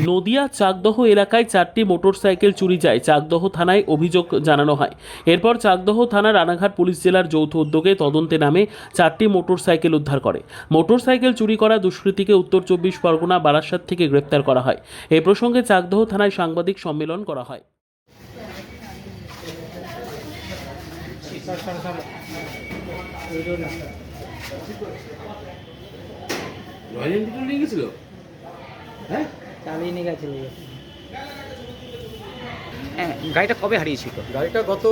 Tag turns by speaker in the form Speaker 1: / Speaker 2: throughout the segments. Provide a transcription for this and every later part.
Speaker 1: নদিয়া চাকদহ এলাকায় 4টি মোটরসাইকেল চুরি যায়। চাকদহ থানায় অভিযোগ জানানো হয়। এরপর চাকদহ থানা রানাঘাট পুলিশ জেলার যৌথ উদ্যোগে তদন্তে নামে 4টি মোটরসাইকেল উদ্ধার করে। মোটরসাইকেল চুরি করা দুষ্কৃতীকে উত্তর 24 পরগনা বারাসাত থেকে গ্রেপ্তার করা হয়। এই প্রসঙ্গে চাকদহ থানায় সাংবাদিক সম্মেলন করা হয়।
Speaker 2: হ্যাঁ
Speaker 3: চালিয়ে নিয়ে গেছিল। গাড়িটা কবে হারিয়েছিল?
Speaker 2: গাড়িটা গত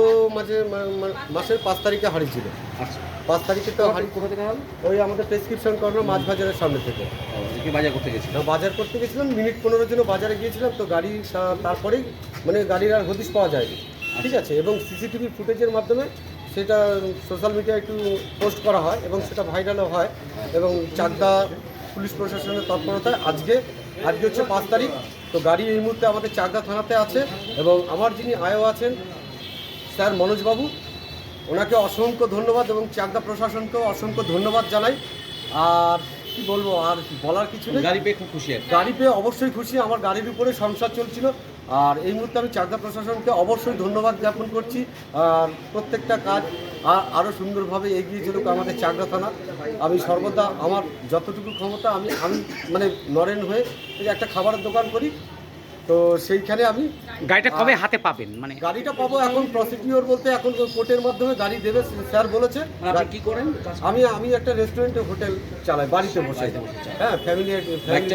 Speaker 2: মাসের 5 তারিখে হারিয়েছিল।
Speaker 3: আচ্ছা,
Speaker 2: 5 তারিখে তো
Speaker 3: কোথা থেকে হারালো?
Speaker 2: ওই আমাদের প্রেসক্রিপশন করানো মাছ বাজারের সামনে থেকে।
Speaker 3: বাজার করতে গেছিল?
Speaker 2: বাজার করতে গেছিলাম, মিনিট 15 জন্য বাজারে গিয়েছিলাম, তো গাড়ি তারপরেই গাড়ির আর হদিশ পাওয়া যায়নি। ঠিক আছে, এবং সিসিটিভি ফুটেজের মাধ্যমে সেটা সোশ্যাল মিডিয়ায় একটু পোস্ট করা হয় এবং সেটা ভাইরালও হয়। এবং চাকদা পুলিশ প্রশাসনের তৎপরতায় আজকে হচ্ছে 5 তারিখ, তো গাড়ি এই মুহূর্তে আমাদের চাকদা থানাতে আছে। এবং আমার যিনি আয়ও আছেন স্যার মনোজবাবু, ওনাকে অসংখ্য ধন্যবাদ এবং চাকদা প্রশাসনকেও অসংখ্য ধন্যবাদ জানাই। আর কি বলবো, আর বলার কিছু নেই।
Speaker 3: গাড়ি পেয়ে খুব খুশি।
Speaker 2: গাড়ি পেয়ে অবশ্যই খুশি, আমার গাড়ির উপরে সংসার চলছিল। আর এই মুহূর্তে আমি চাকদা প্রশাসনকে অবশ্যই ধন্যবাদ জ্ঞাপন করছি। আর প্রত্যেকটা কাজ আরও সুন্দরভাবে এগিয়ে চলুক আমাদের চাকদা থানা। আমি সর্বদা আমার যতটুকু ক্ষমতা আমি নরেন হয়ে একটা খাবারের দোকান করি, তো সেইখানে আমি
Speaker 3: গাড়িটা কবে হাতে পাবেন?
Speaker 2: গাড়িটা পাবো এখন প্রসিকিউর বলতে এখন কোর্টের মাধ্যমে গাড়ি দেবে স্যার বলেছে।
Speaker 3: কি করেন?
Speaker 2: আমি একটা রেস্টুরেন্টে হোটেল চালাই, বাড়িতে বসে। হ্যাঁ, ফ্যামিলি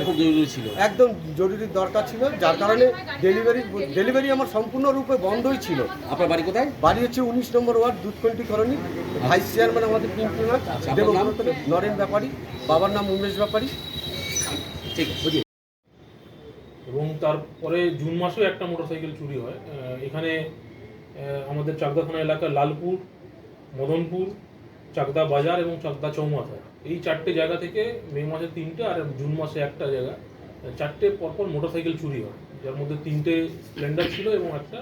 Speaker 3: খুব জরুরি ছিল,
Speaker 2: একদম জরুরি দরকার ছিল, যার কারণে ডেলিভারি আমার সম্পূর্ণরূপে বন্ধই ছিল।
Speaker 3: আপনার বাড়ি কোথায়?
Speaker 2: বাড়ি হচ্ছে 19 নম্বর ওয়ার্ড, দুধকন্টি কলোনি। ভাইস চেয়ারম্যান আমাদের পিন্টুনাথ নরেন ব্যাপারী, বাবার নাম উমেশ ব্যাপারী।
Speaker 3: ঠিক আছে।
Speaker 4: এবং তারপরে জুন মাসেও একটা মোটরসাইকেল চুরি হয় এখানে আমাদের চাকদা থানা এলাকার লালপুর, মদনপুর, চাকদা বাজার এবং চাকদা চৌমাথা, এই 4টে জায়গা থেকে মে মাসে 3টে আর জুন মাসে একটা জায়গা 4টে পরপর মোটরসাইকেল চুরি হয়, যার মধ্যে 3টে স্প্লেন্ডার ছিল এবং একটা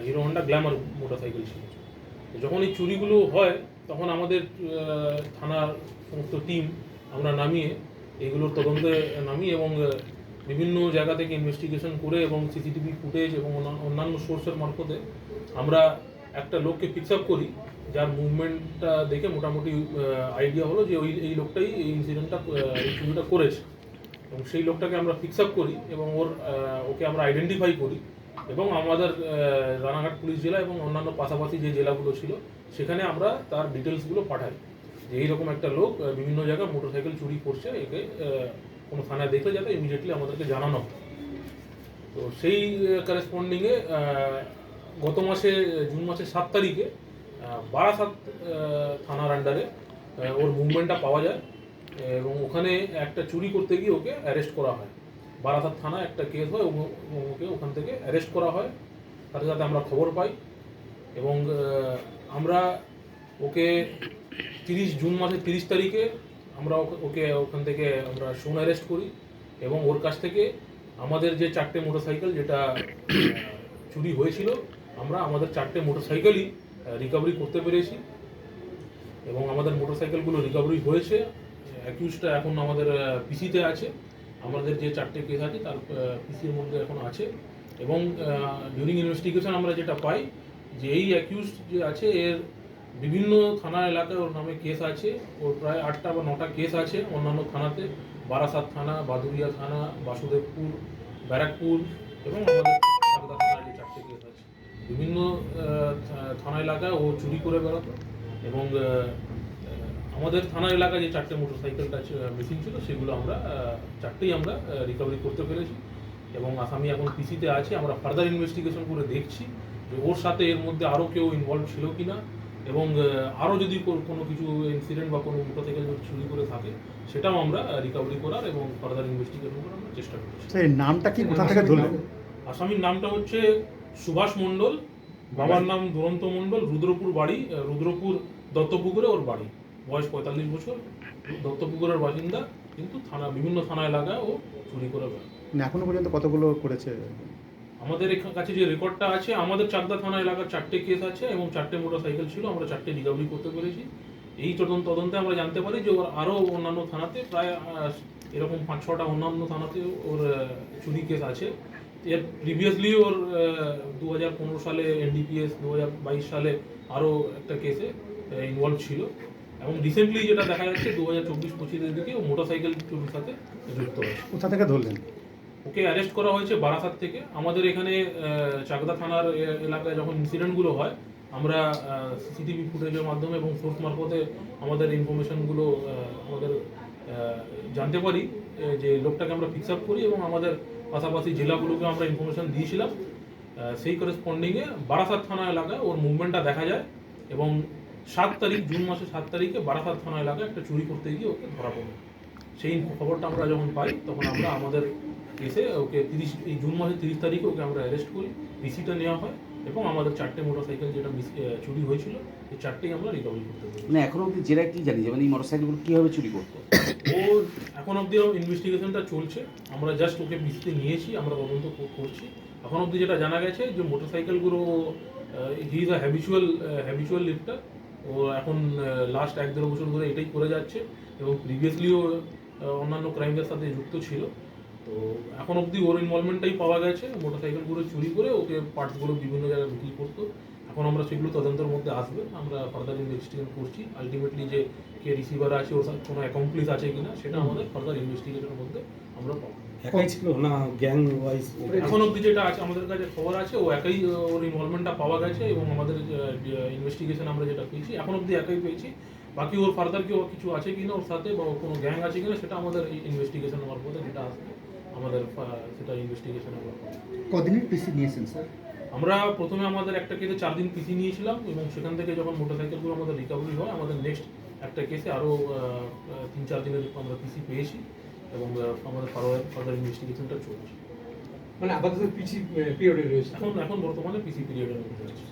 Speaker 4: হিরো হন্ডা গ্ল্যামার মোটরসাইকেল ছিল। যখন এই চুরিগুলো হয় তখন আমাদের থানার সমস্ত টিম আমরা নামিয়ে এইগুলোর তদন্তে নামি এবং বিভিন্ন জায়গা থেকে ইনভেস্টিগেশন করে এবং সিসিটিভি ফুটেজ এবং অন্যান্য সোর্সের মারফতে আমরা একটা লোককে ফিক্স আপ করি, যার মুভমেন্টটা দেখে মোটামুটি আইডিয়া হলো যে এই লোকটাই এই ইনসিডেন্টটা এই চুরিটা করেছে। এবং সেই লোকটাকে আমরা ফিক্স আপ করি এবং ওকে আমরা আইডেন্টিফাই করি এবং আমাদের রানাঘাট পুলিশ জেলা এবং অন্যান্য পাশাপাশি যে জেলাগুলো ছিল সেখানে আমরা তার ডিটেলসগুলো পাঠাই যে এইরকম একটা লোক বিভিন্ন জায়গায় মোটরসাইকেল চুরি করছে, একে কোনো থানায় দেখলে যাতে ইমিডিয়েটলি আমাদেরকে জানানো হয়। তো সেই করেসপন্ডিংয়ে গত মাসে জুন মাসের 7 তারিখে বারাসাত থানার আন্ডারে ওর মুভমেন্টটা পাওয়া যায় এবং ওখানে একটা চুরি করতে গিয়ে ওকে অ্যারেস্ট করা হয়। বারাসাত থানায় একটা কেস হয় এবং ওকে ওখান থেকে অ্যারেস্ট করা হয়। সাথে সাথে আমরা খবর পাই এবং আমরা ওকে জুন মাসের 30 তারিখে আমরা ওকে ওখান থেকে আমরা শোন অ্যারেস্ট করি এবং ওর কাছ থেকে আমাদের যে 4টে মোটরসাইকেল যেটা চুরি হয়েছিল আমরা আমাদের 4টে মোটরসাইকেলই রিকভারি করতে পেরেছি এবং আমাদের মোটরসাইকেলগুলো রিকভারি হয়েছে। অ্যাকিউজটা এখন আমাদের পিসিতে আছে, আমাদের যে 4টে কেস আছে তার পিসির মধ্যে এখন আছে এবং ডিউরিং ইনভেস্টিগেশন আমরা যেটা পাই যে এই অ্যাকিউজ যে আছে এর বিভিন্ন থানা এলাকায় ওর নামে কেস আছে, ওর প্রায় 8টা বা 9টা কেস আছে অন্যান্য থানাতে, বারাসাত থানা, বাদুরিয়া থানা, বাসুদেবপুর, ব্যারাকপুর এবং আমাদের চাকদা থানার যে 4টে কেস আছে। বিভিন্ন থানা এলাকায় ও চুরি করে বেড়াতো এবং আমাদের থানা এলাকায় যে 4টে মোটরসাইকেলটা মিসিং ছিল সেগুলো আমরা 4টেই আমরা রিকভারি করতে পেরেছি এবং আসামি এখন পিসিতে আছে। আমরা ফার্দার ইনভেস্টিগেশন করে দেখছি যে ওর সাথে এর মধ্যে আরও কেউ ইনভলভ ছিল কিনা এবং আরও যদি কোনো কিছু ইনসিডেন্ট বা কোনো মোটরসাইকেল যদি চুরি করে থাকে সেটাও আমরা রিকভারি করার এবং ফার্দার ইনভেস্টিগেশন করার আমরা চেষ্টা করছি।
Speaker 5: সেই নামটা কি, কোথা থেকে ধরলেন?
Speaker 4: আসামির নামটা হচ্ছে সুভাষ মণ্ডল, বাবার নাম দুরন্ত মণ্ডল, রুদ্রপুর বাড়ি, রুদ্রপুর দত্তপুকুরে ওর বাড়ি, বয়স 45 বছর, দত্তপুকুরের বাসিন্দা, কিন্তু বিভিন্ন থানা এলাকায় ও চুরি করে বেড়ায়।
Speaker 5: এখনো পর্যন্ত কতগুলো করেছে?
Speaker 4: আমাদের কাছে যে রেকর্ডটা আছে, আমাদের চাকদা থানা এলাকার 4টে কেস আছে এবং 4টে মোটরসাইকেল ছিল, আমরা 4টে রিকভারি করতে পেরেছি। এই তদন্তে আমরা জানতে পারি যে ওর আরও অন্যান্য থানাতে প্রায় এরকম 5-6টা অন্যান্য থানাতে ওর চুরি কেস আছে। এর প্রিভিয়াসলি ওর 2015 সালে এনডিপিএস, 2022 সালে আরও একটা কেসে ইনভলভ ছিল, এবং রিসেন্টলি যেটা দেখা যাচ্ছে 2024-25-এর দিকে ও মোটরসাইকেল চুরির সাথে যুক্ত হয়েছে।
Speaker 5: কোথা থেকে ধরলেন?
Speaker 4: ওকে অ্যারেস্ট করা হয়েছে বারাসাত থেকে। আমাদের এখানে চাকদা থানার এলাকায় যখন ইনসিডেন্টগুলো হয়, আমরা সিসিটিভি ফুটেজের মাধ্যমে এবং সোর্স মারফতে আমাদের ইনফরমেশনগুলো আমাদের জানতে পারি, যে লোকটাকে আমরা ফিক্স আপ করি, এবং আমাদের পাশাপাশি জেলাগুলোকে আমরা ইনফরমেশন দিয়েছিলাম। সেই করেসপন্ডিংয়ে বারাসাত থানা এলাকায় ওর মুভমেন্টটা দেখা যায়, এবং 7 তারিখ, জুন মাসের 7 তারিখে বারাসাত থানা এলাকায় একটা চুরি করতে গিয়ে ওকে ধরা পড়ে। সেই খবরটা আমরা যখন পাই, তখন আমরা আমাদের কেসে ওকে এই জুন মাসের 30 তারিখে ওকে আমরা অ্যারেস্ট করি, পিসিটা নেওয়া হয়, এবং আমাদের 4টে মোটরসাইকেল যেটা চুরি হয়েছিল, এই 4টেই আমরা রিকভারি করতে পারি।
Speaker 3: মানে এখনো অব্দি জেরা কি জানি যে মানে এই মোটরসাইকেলগুলো কীভাবে চুরি করতো?
Speaker 4: ও এখন অবধি ইনভেস্টিগেশনটা চলছে, আমরা জাস্ট ওকে পিসিতে নিয়েছি, আমরা তদন্ত করছি। এখন অবধি যেটা জানা গেছে যে মোটরসাইকেলগুলো হি ইজ আ হ্যাবিচুয়াল লিফটার। ও এখন লাস্ট 1-1.5 বছর ধরে এটাই করে যাচ্ছে, এবং প্রিভিয়াসলিও অন্যান্য ক্রাইমের সাথে যুক্ত ছিল। তো এখন অবধি ওর ইনভলভমেন্টটাই পাওয়া গেছে, মোটরসাইকেলগুলো চুরি করে ওকে পার্টসগুলো বিভিন্ন জায়গায় বিক্রি করতো। এখন আমরা সেগুলো তদন্তের মধ্যে আসবে, আমরা ফার্দার ইনভেস্টিগেশন করছি। আলটিমেটলি যে কে রিসিভার আছে, ওর সাথে কোনো অ্যাকমপ্লিস আছে কিনা, সেটা আমাদের ফার্দার ইনভেস্টিগেশনের মধ্যে আমরা পাবো।
Speaker 6: একাই ছিল না গ্যাং ওয়াইজ?
Speaker 4: এখন অবধি যেটা আছে আমাদের কাছে খবর আছে, ও একাই, ওর ইনভলভমেন্টটা পাওয়া গেছে, এবং আমাদের ইনভেস্টিগেশন আমরা যেটা পেয়েছি এখন অবধি একাই পেয়েছি। বাকি ওর ফার্দার কেউ কিছু আছে কিনা ওর সাথে, বা কোনো গ্যাং আছে কিনা, সেটা আমাদের ইনভেস্টিগেশন মারফতে যেটা আসবে, আমাদের সেটা ইনভেস্টিগেশন আমরা পাবো।
Speaker 5: কদিনের পিসি নিয়েছেন স্যার?
Speaker 4: আমরা প্রথমে আমাদের একটা কেসে 4 দিন পিসি নিয়েছিলাম, এবং সেখান থেকে যখন মোটরসাইকেলগুলো আমাদের রিকভারি হয়, আমাদের নেক্সট একটা কেসে আরও 3-4 দিনের আমরা পিসি পেয়েছি, এবং আমাদের ফার্দার ইনভেস্টিগেশনটা চলছে।
Speaker 6: মানে আপাতত পিসি পিরিয়ডে রয়েছে।
Speaker 4: এখন বর্তমানে পিসি পিরিয়ডের মধ্যে আছে।